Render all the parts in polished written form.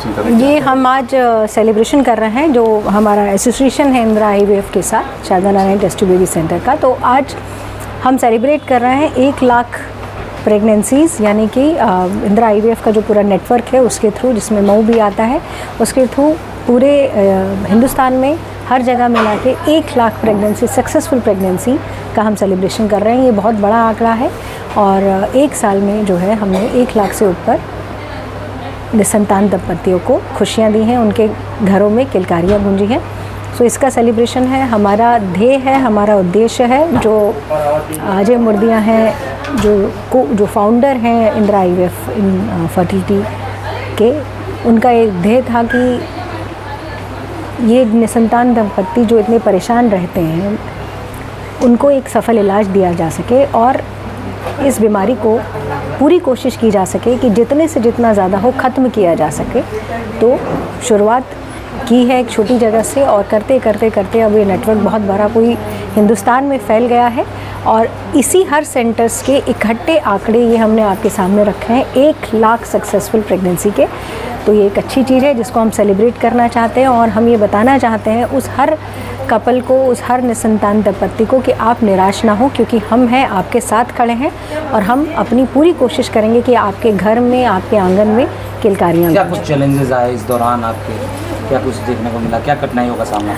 Celebration? ये हम आज सेलिब्रेशन कर रहे हैं, जो हमारा एसोसिएशन है इंदिरा IVF के साथ, Sharda Narayan test tube baby centre का। तो आज हम सेलिब्रेट कर रहे हैं 1 लाख प्रेगनेंसीज़, यानी कि इंदिरा IVF का जो पूरा नेटवर्क है उसके थ्रू, जिसमें मऊ भी आता है, उसके थ्रू पूरे हिंदुस्तान में हर जगह मिला के 1 लाख प्रेगनेंसी, सक्सेसफुल प्रेगनेंसी का हम सेलिब्रेशन कर रहे हैं। ये बहुत बड़ा आंकड़ा है और 1 साल में जो है हमने 1 लाख से ऊपर निसंतान दंपतियों को खुशियाँ दी हैं, उनके घरों में किलकारियाँ गूंजी हैं। सो इसका सेलिब्रेशन है, हमारा ध्येय है, हमारा उद्देश्य है। जो अजय मुर्दिया हैं, जो फाउंडर हैं इंदिरा IVF इन फर्टिलिटी के, उनका एक ध्येय था कि ये निसंतान दंपति जो इतने परेशान रहते हैं उनको एक सफल इलाज दिया जा सके और इस बीमारी को पूरी कोशिश की जा सके कि जितने से जितना ज़्यादा हो ख़त्म किया जा सके। तो शुरुआत की है एक छोटी जगह से और करते करते करते अब ये नेटवर्क बहुत बड़ा पूरी हिंदुस्तान में फैल गया है और इसी हर सेंटर्स के इकट्ठे आंकड़े ये हमने आपके सामने रखे हैं 1 लाख सक्सेसफुल प्रेगनेंसी के। तो ये एक अच्छी चीज़ है जिसको हम सेलिब्रेट करना चाहते हैं और हम ये बताना चाहते हैं उस हर कपल को, उस हर निसंतान दंपति को कि आप निराश ना हो, क्योंकि हम हैं, आपके साथ खड़े हैं और हम अपनी पूरी कोशिश करेंगे कि आपके घर में, आपके आंगन में किलकारियाँ। क्या कुछ चैलेंजेस आए इस दौरान आपके, क्या कुछ देखने को मिला, क्या कठिनाइयों का सामना?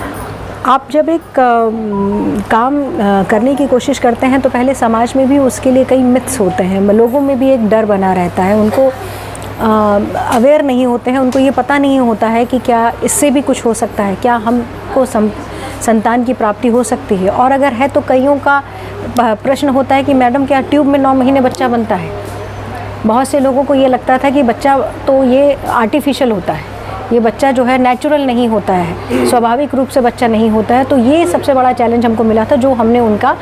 आप जब एक काम करने की कोशिश करते हैं तो पहले समाज में भी उसके लिए कई मिथ्स होते हैं, लोगों में भी एक डर बना रहता है, उनको अवेयर नहीं होते हैं, उनको ये पता नहीं होता है कि क्या इससे भी कुछ हो सकता है, क्या हमको संतान की प्राप्ति हो सकती है। और अगर है तो कईयों का प्रश्न होता है कि मैडम क्या ट्यूब में 9 महीने बच्चा बनता है? बहुत से लोगों को ये लगता था कि बच्चा तो ये आर्टिफिशियल होता है, ये बच्चा जो है नेचुरल नहीं होता है, स्वाभाविक रूप से बच्चा नहीं होता है। तो ये सबसे बड़ा चैलेंज हमको मिला था, जो हमने उनका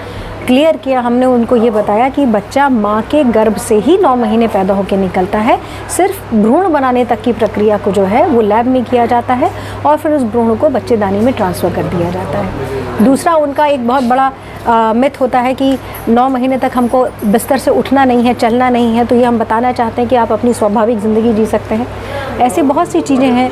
क्लियर किया। हमने उनको ये बताया कि बच्चा माँ के गर्भ से ही 9 महीने पैदा होकर निकलता है, सिर्फ भ्रूण बनाने तक की प्रक्रिया को जो है वो लैब में किया जाता है और फिर उस भ्रूण को बच्चेदानी में ट्रांसफ़र कर दिया जाता है। दूसरा उनका एक बहुत बड़ा मिथ होता है कि 9 महीने तक हमको बिस्तर से उठना नहीं है, चलना नहीं है। तो ये हम बताना चाहते हैं कि आप अपनी स्वाभाविक ज़िंदगी जी सकते हैं। ऐसी बहुत सी चीज़ें हैं,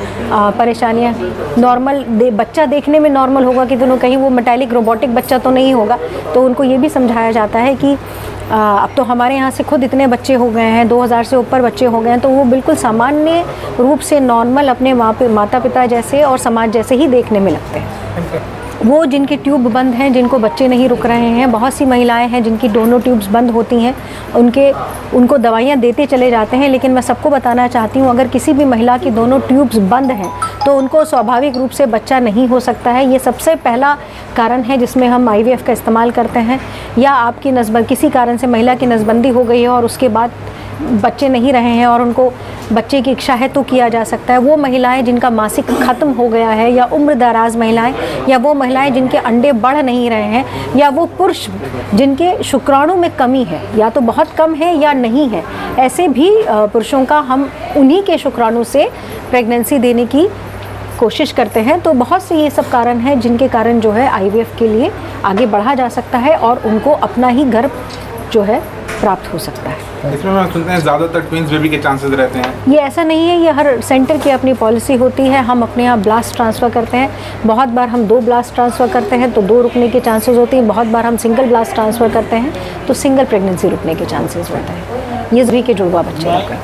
परेशानियाँ। नॉर्मल बच्चा देखने में नॉर्मल होगा कि दोनों, कहीं वो मेटालिक रोबोटिक बच्चा तो नहीं होगा। तो उनको ये भी समझाया जाता है कि अब तो हमारे यहाँ से खुद इतने बच्चे हो गए हैं, 2000 से ऊपर बच्चे हो गए हैं, तो वो बिल्कुल सामान्य रूप से नॉर्मल अपने माता पिता जैसे और समाज जैसे ही देखने में लगते हैं। वो जिनके ट्यूब बंद हैं, जिनको बच्चे नहीं रुक रहे हैं, बहुत सी महिलाएं हैं जिनकी दोनों ट्यूब्स बंद होती हैं, उनको दवाइयाँ देते चले जाते हैं। लेकिन मैं सबको बताना चाहती हूँ, अगर किसी भी महिला की दोनों ट्यूब्स बंद हैं तो उनको स्वाभाविक रूप से बच्चा नहीं हो सकता है। ये सबसे पहला कारण है जिसमें हम IVF का इस्तेमाल करते हैं। या आपकी किसी कारण से महिला की नसबंदी हो गई है और उसके बाद बच्चे नहीं रहे हैं और उनको बच्चे की इच्छा है तो किया जा सकता है। वो महिलाएं जिनका मासिक ख़त्म हो गया है, या उम्र दराज महिलाएं, या वो महिलाएं जिनके अंडे बढ़ नहीं रहे हैं, या वो पुरुष जिनके शुक्राणु में कमी है, या तो बहुत कम है या नहीं है, ऐसे भी पुरुषों का हम उन्हीं के शुक्राणु से प्रेगनेंसी देने की कोशिश करते हैं। तो बहुत से ये सब कारण हैं जिनके कारण जो है IVF के लिए आगे बढ़ा जा सकता है और उनको अपना ही गर्भ जो है प्राप्त हो सकता है। इसमें हम सुनते हैं ज़्यादातर ट्विंस बेबी के चांसेस रहते हैं। ये ऐसा नहीं है, ये हर सेंटर की अपनी पॉलिसी होती है। हम अपने यहाँ ब्लास्ट ट्रांसफ़र करते हैं, बहुत बार हम 2 ब्लास्ट ट्रांसफ़र करते हैं तो 2 रुकने के चांसेस होते हैं। बहुत बार हम सिंगल ब्लास्ट ट्रांसफ़र करते हैं तो सिंगल प्रेगनेंसी रुकने के चांसेस होते हैं। ये सभी के जुड़वा बच्चे होते हैं।